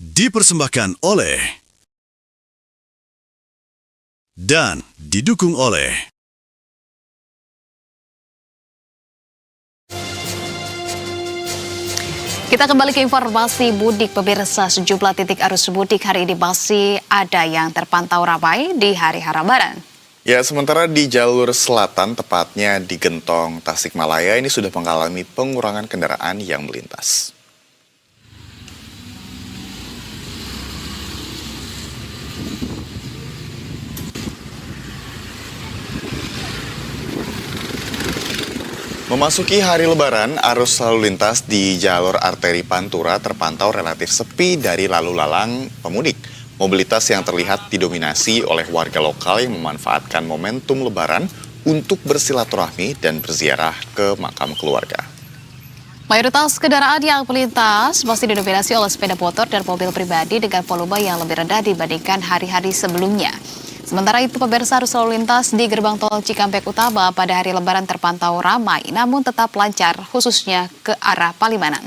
Dipersembahkan oleh dan didukung oleh Kita kembali ke informasi mudik pemirsa. Sejumlah titik arus mudik hari ini masih ada yang terpantau ramai di hari Lebaran. Ya, sementara di jalur selatan, tepatnya di Gentong, Tasikmalaya, ini sudah mengalami pengurangan kendaraan yang melintas. Memasuki hari Lebaran, arus lalu lintas di jalur arteri Pantura terpantau relatif sepi dari lalu lalang pemudik. Mobilitas yang terlihat didominasi oleh warga lokal yang memanfaatkan momentum Lebaran untuk bersilaturahmi dan berziarah ke makam keluarga. Mayoritas kendaraan yang melintas masih didominasi oleh sepeda motor dan mobil pribadi dengan volume yang lebih rendah dibandingkan hari-hari sebelumnya. Sementara itu, pemirsa, arus lalu lintas di gerbang tol Cikampek Utama pada hari Lebaran terpantau ramai, namun tetap lancar, khususnya ke arah Palimanan.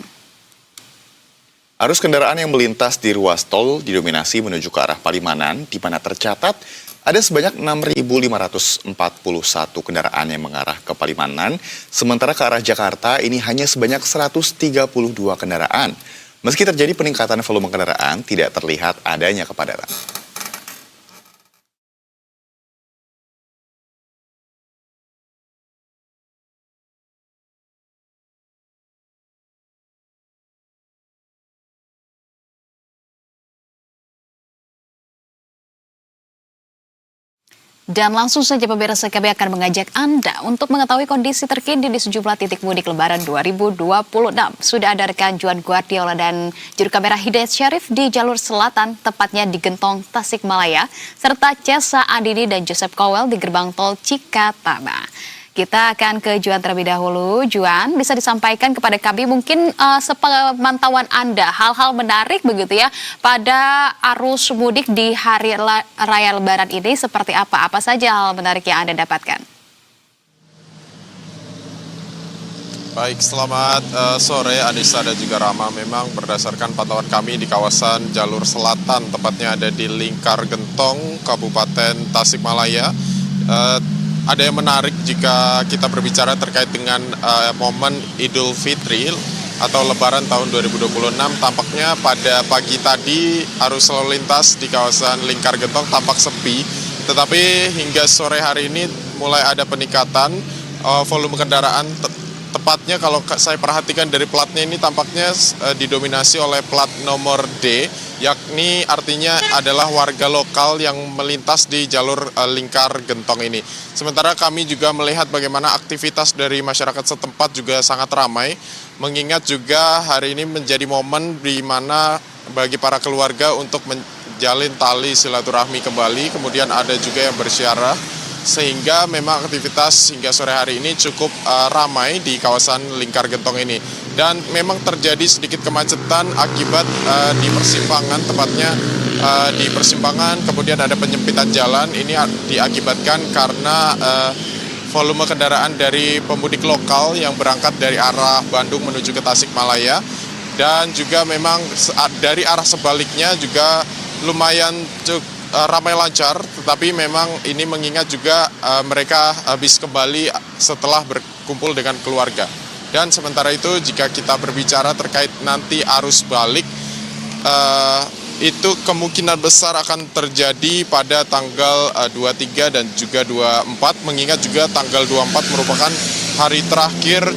Arus kendaraan yang melintas di ruas tol didominasi menuju ke arah Palimanan, di mana tercatat ada sebanyak 6.541 kendaraan yang mengarah ke Palimanan, sementara ke arah Jakarta ini hanya sebanyak 132 kendaraan. Meski terjadi peningkatan volume kendaraan, tidak terlihat adanya kepadatan. Dan langsung saja pemirsa, kami akan mengajak Anda untuk mengetahui kondisi terkini di sejumlah titik mudik Lebaran 2026. Sudah ada rekan Juan Guardiola dan juru kamera Hidayat Syarif di jalur selatan, tepatnya di Gentong, Tasikmalaya, serta Cesa Andini dan Joseph Kowel di gerbang tol Cikatama. Kita akan ke Juan terlebih dahulu. Juan, bisa disampaikan kepada kami mungkin sepemantauan Anda hal-hal menarik begitu ya pada arus mudik di hari raya Lebaran ini seperti apa? Apa saja hal menarik yang Anda dapatkan? Baik, selamat sore Anissa dan juga Rama. Memang berdasarkan pantauan kami di kawasan jalur selatan, tepatnya ada di Lingkar Gentong, Kabupaten Tasikmalaya, ada yang menarik jika kita berbicara terkait dengan momen Idul Fitri atau Lebaran tahun 2026. Tampaknya pada pagi tadi arus lalu lintas di kawasan Lingkar Gentong tampak sepi, tetapi hingga sore hari ini mulai ada peningkatan volume kendaraan. Tepatnya kalau saya perhatikan dari platnya ini tampaknya didominasi oleh plat nomor D, yakni artinya adalah warga lokal yang melintas di jalur Lingkar Gentong ini. Sementara kami juga melihat bagaimana aktivitas dari masyarakat setempat juga sangat ramai, mengingat juga hari ini menjadi momen di mana bagi para keluarga untuk menjalin tali silaturahmi kembali, kemudian ada juga yang berziarah, sehingga memang aktivitas hingga sore hari ini cukup ramai di kawasan Lingkar Gentong ini. Dan memang terjadi sedikit kemacetan akibat di persimpangan, tepatnya di persimpangan kemudian ada penyempitan jalan. Ini diakibatkan karena volume kendaraan dari pemudik lokal yang berangkat dari arah Bandung menuju ke Tasikmalaya, dan juga memang dari arah sebaliknya juga lumayan ramai lancar, tetapi memang ini mengingat juga mereka habis kembali setelah berkumpul dengan keluarga. Dan sementara itu jika kita berbicara terkait nanti arus balik, itu kemungkinan besar akan terjadi pada tanggal 23 dan juga 24, mengingat juga tanggal 24 merupakan hari terakhir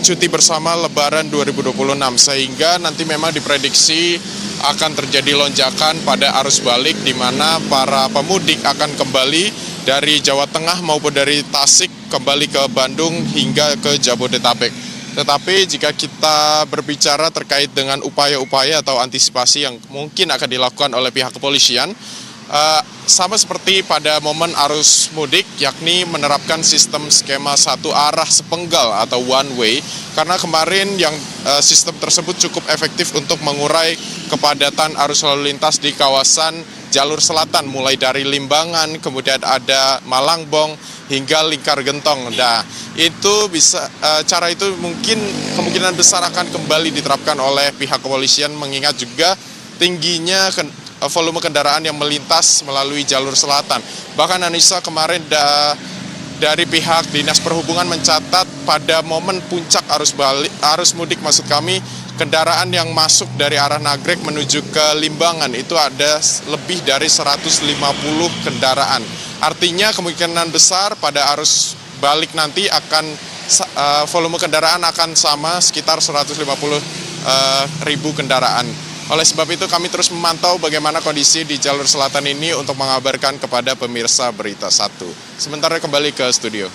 cuti bersama Lebaran 2026, sehingga nanti memang diprediksi akan terjadi lonjakan pada arus balik, di mana para pemudik akan kembali dari Jawa Tengah maupun dari Tasik kembali ke Bandung hingga ke Jabodetabek. Tetapi jika kita berbicara terkait dengan upaya-upaya atau antisipasi yang mungkin akan dilakukan oleh pihak kepolisian, sama seperti pada momen arus mudik, yakni menerapkan sistem skema satu arah sepenggal atau one way, karena kemarin yang sistem tersebut cukup efektif untuk mengurai kepadatan arus lalu lintas di kawasan jalur selatan, mulai dari Limbangan, kemudian ada Malangbong, hingga Lingkar Gentong. Nah, itu bisa cara itu mungkin kemungkinan besar akan kembali diterapkan oleh pihak kepolisian mengingat juga tingginya volume kendaraan yang melintas melalui jalur selatan. Bahkan Anissa, kemarin dari pihak Dinas Perhubungan mencatat pada momen puncak arus mudik maksud kami, kendaraan yang masuk dari arah Nagrek menuju ke Limbangan itu ada lebih dari 150 kendaraan. Artinya kemungkinan besar pada arus balik nanti akan volume kendaraan akan sama sekitar 150 ribu kendaraan. Oleh sebab itu kami terus memantau bagaimana kondisi di jalur selatan ini untuk mengabarkan kepada pemirsa Berita 1. Sementara kembali ke studio.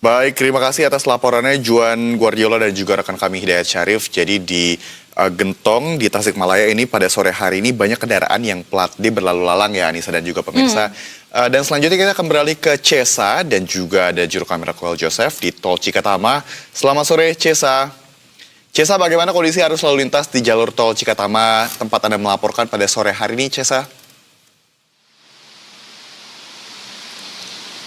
Baik, terima kasih atas laporannya Juan Guardiola dan juga rekan kami Hidayat Syarif. Jadi di Gentong, di Tasikmalaya ini pada sore hari ini banyak kendaraan yang plat D berlalu lalang ya Anissa dan juga pemirsa. Dan selanjutnya kita akan beralih ke Cesa dan juga ada juru kamera Koel Joseph di Tol Cikatama. Selamat sore Cesa. Cesa, bagaimana kondisi arus lalu lintas di jalur Tol Cikatama tempat Anda melaporkan pada sore hari ini Cesa?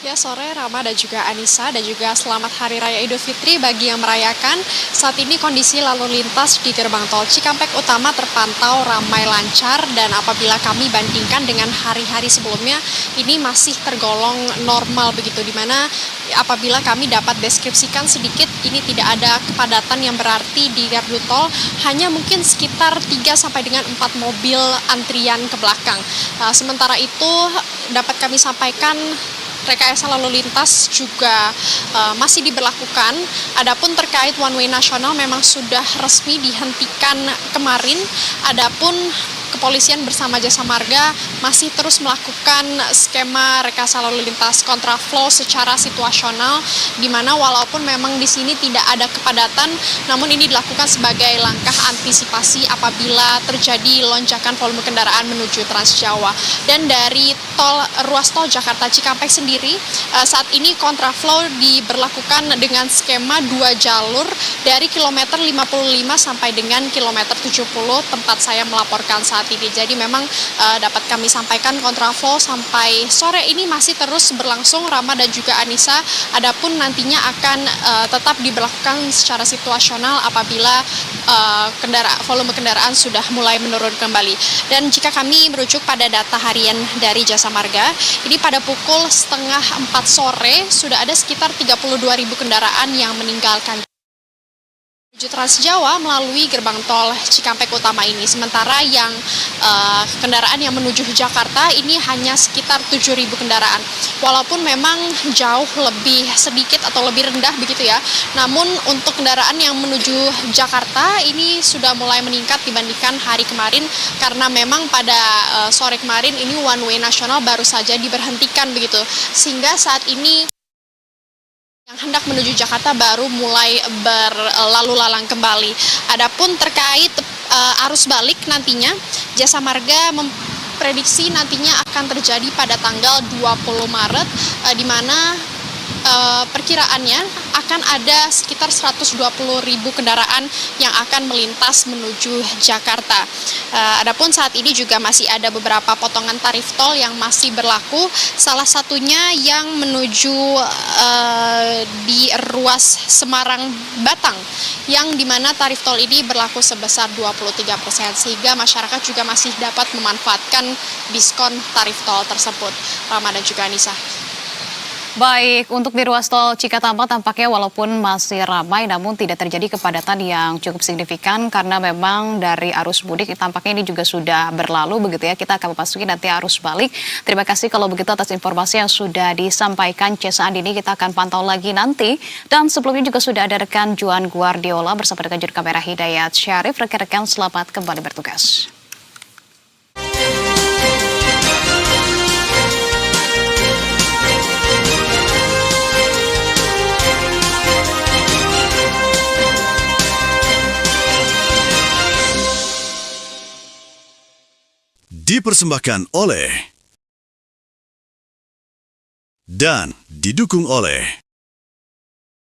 Ya, sore Rama dan juga Anissa, dan juga selamat Hari Raya Idul Fitri bagi yang merayakan. Saat ini kondisi lalu lintas di gerbang tol Cikampek Utama terpantau ramai lancar, dan apabila kami bandingkan dengan hari-hari sebelumnya, ini masih tergolong normal begitu, dimana apabila kami dapat deskripsikan sedikit, ini tidak ada kepadatan yang berarti di gardu tol, hanya mungkin sekitar 3 sampai dengan 4 mobil antrian ke belakang. Sementara itu dapat kami sampaikan rekayasa lalu lintas juga masih diberlakukan. Adapun terkait one way nasional memang sudah resmi dihentikan kemarin. Adapun kepolisian bersama Jasa Marga masih terus melakukan skema rekayasa lalu lintas kontraflow secara situasional, di mana walaupun memang di sini tidak ada kepadatan, namun ini dilakukan sebagai langkah antisipasi apabila terjadi lonjakan volume kendaraan menuju Trans Jawa. Dan dari ruas tol Jakarta Cikampek sendiri, saat ini kontraflow diberlakukan dengan skema 2 jalur dari kilometer 55 sampai dengan kilometer 70 tempat saya melaporkan saat ini. Jadi memang dapat kami sampaikan kontraflow sampai sore ini masih terus berlangsung, Rama dan juga Anissa. Adapun nantinya akan tetap diberlakukan secara situasional apabila volume kendaraan sudah mulai menurun kembali. Dan jika kami merujuk pada data harian dari Jasa Marga, ini pada pukul 3:30 sore sudah ada sekitar 32.000 kendaraan yang meninggalkan menuju Trans Jawa melalui gerbang tol Cikampek Utama ini. Sementara yang kendaraan yang menuju Jakarta ini hanya sekitar 7.000 kendaraan. Walaupun memang jauh lebih sedikit atau lebih rendah begitu ya. Namun untuk kendaraan yang menuju Jakarta ini sudah mulai meningkat dibandingkan hari kemarin, karena memang pada sore kemarin ini one way nasional baru saja diberhentikan begitu. Sehingga saat ini yang hendak menuju Jakarta baru mulai berlalu lalang kembali. Adapun terkait arus balik nantinya, Jasa Marga memprediksi nantinya akan terjadi pada tanggal 20 Maret, di mana perkiraannya akan ada sekitar 120.000 kendaraan yang akan melintas menuju Jakarta. Adapun saat ini juga masih ada beberapa potongan tarif tol yang masih berlaku. Salah satunya yang menuju di ruas Semarang-Batang, yang dimana tarif tol ini berlaku sebesar 23%, sehingga masyarakat juga masih dapat memanfaatkan diskon tarif tol tersebut. Rama dan juga Anissa. Baik, untuk di ruas tol Cikatama tampaknya walaupun masih ramai namun tidak terjadi kepadatan yang cukup signifikan karena memang dari arus mudik tampaknya ini juga sudah berlalu begitu ya. Kita akan memasuki nanti arus balik. Terima kasih kalau begitu atas informasi yang sudah disampaikan Cesa Andini. Kita akan pantau lagi nanti. Dan sebelumnya juga sudah ada rekan Juan Guardiola bersama dengan juru kamera Hidayat Syarif. Rekan-rekan selamat kembali bertugas. Dipersembahkan oleh dan didukung oleh